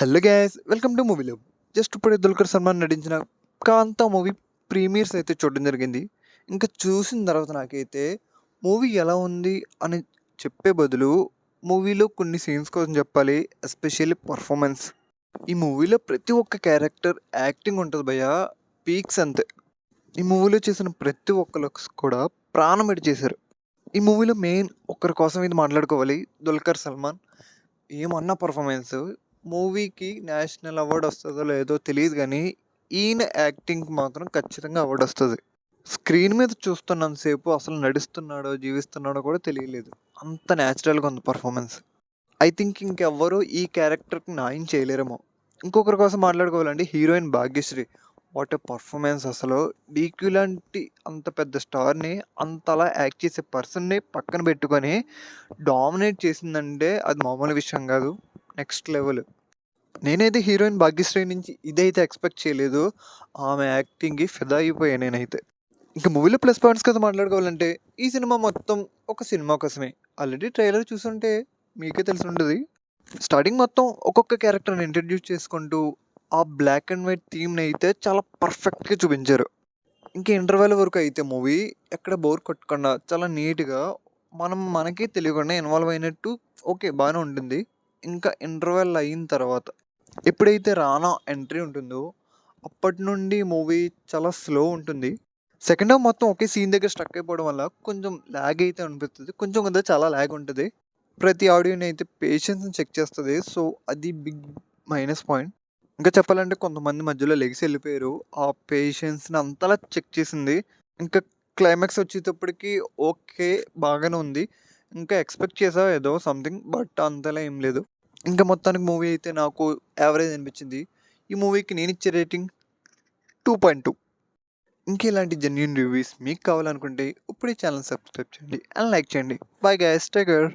Hello gas welcome to movie love. Just ఇప్పుడే దుల్కర్ సల్మాన్ నటించిన కాంతా movie premieres అయితే చూడడం జరిగింది. ఇంకా చూసిన తర్వాత నాకైతే మూవీ ఎలా ఉంది అని చెప్పే బదులు మూవీలో కొన్ని సీన్స్ కోసం చెప్పాలి, ఎస్పెషల్లీ పర్ఫార్మెన్స్. ఈ మూవీలో ప్రతి ఒక్క క్యారెక్టర్ యాక్టింగ్ ఉంటుంది భయ్య, పీక్స్ అంతే. ఈ మూవీలో చేసిన ప్రతి ఒక్కరు కూడా ప్రాణం పెట్టి చేశారు. ఈ మూవీలో మెయిన్ ఒక్కరి కోసం ఇది మాట్లాడుకోవాలి, దుల్కర్ సల్మాన్. ఏమన్నా పర్ఫార్మెన్స్, మూవీకి నేషనల్ అవార్డు వస్తుందో లేదో తెలియదు కానీ ఈయన యాక్టింగ్కి మాత్రం ఖచ్చితంగా అవార్డు వస్తుంది. స్క్రీన్ మీద చూస్తున్నంతసేపు అసలు నడుస్తున్నాడో జీవిస్తున్నాడో కూడా తెలియలేదు, అంత న్యాచురల్గా ఉంది పర్ఫార్మెన్స్. ఐ థింక్ ఇంకెవ్వరూ ఈ క్యారెక్టర్కి న్యాయం చేయలేరేమో. ఇంకొకరి కోసం మాట్లాడుకోవాలంటే heroine Bhagyashree. What a performance అసలు. డీక్యూ లాంటి అంత పెద్ద స్టార్ని అంతలా యాక్ట్ చేసే పర్సన్ని పక్కన పెట్టుకొని డామినేట్ చేసిందంటే అది మామూలు విషయం కాదు, నెక్స్ట్ లెవెల్. నేనైతే హీరోయిన్ భాగ్యశ్రీ నుంచి ఇదైతే ఎక్స్పెక్ట్ చేయలేదు. ఆమె యాక్టింగ్కి ఫిదా అయిపోయాను నేనైతే. ఇంకా మూవీలో ప్లస్ పాయింట్స్ కదా మాట్లాడుకోవాలంటే ఈ సినిమా మొత్తం ఒక సినిమా కోసమే. ఆల్రెడీ ట్రైలర్ చూసుంటే మీకే తెలిసి ఉంటుంది. స్టార్టింగ్ మొత్తం ఒక్కొక్క క్యారెక్టర్ని ఇంట్రడ్యూస్ చేసుకుంటూ ఆ బ్లాక్ అండ్ వైట్ థీమ్ని అయితే చాలా పర్ఫెక్ట్గా చూపించారు. ఇంకా ఇంటర్వెల్ వరకు అయితే మూవీ ఎక్కడ బోర్ కొట్టకుండా చాలా నీట్గా మనకి తెలియకుండా ఇన్వాల్వ్ అయినట్టు ఓకే బాగానే ఉంటుంది. ఇంకా ఇంటర్వెల్ అయిన తర్వాత ఎప్పుడైతే రానా ఎంట్రీ ఉంటుందో అప్పటి నుండి మూవీ చాలా స్లో ఉంటుంది. సెకండ్ హాఫ్ మొత్తం ఒకే సీన్ దగ్గర స్ట్రక్ అయిపోవడం వల్ల కొంచెం ల్యాగ్ అయితే అనిపిస్తుంది, కొంచెం కదా చాలా ల్యాగ్ ఉంటుంది. ప్రతి ఆడియోని అయితే పేషెన్స్ని చెక్ చేస్తుంది, సో అది బిగ్ మైనస్ పాయింట్. ఇంకా చెప్పాలంటే కొంతమంది మధ్యలో లెగిసి వెళ్ళిపోయారు, ఆ పేషెన్స్ని అంతలా చెక్ చేసింది. ఇంకా క్లైమాక్స్ వచ్చేటప్పటికి ఓకే బాగానే ఉంది. ఇంకా ఎక్స్పెక్ట్ చేసా ఏదో సంథింగ్, బట్ అంతలా ఏం లేదు. ఇంకా మొత్తానికి మూవీ అయితే నాకు యావరేజ్ అనిపించింది. ఈ మూవీకి నేను ఇచ్చే రేటింగ్ 2.2. ఇంకా ఇలాంటి జెన్యూన్ రివ్యూస్ మీకు కావాలనుకుంటే ఇప్పుడే ఛానల్ సబ్స్క్రైబ్ చేయండి అండ్ లైక్ చేయండి. Bye guys, take care.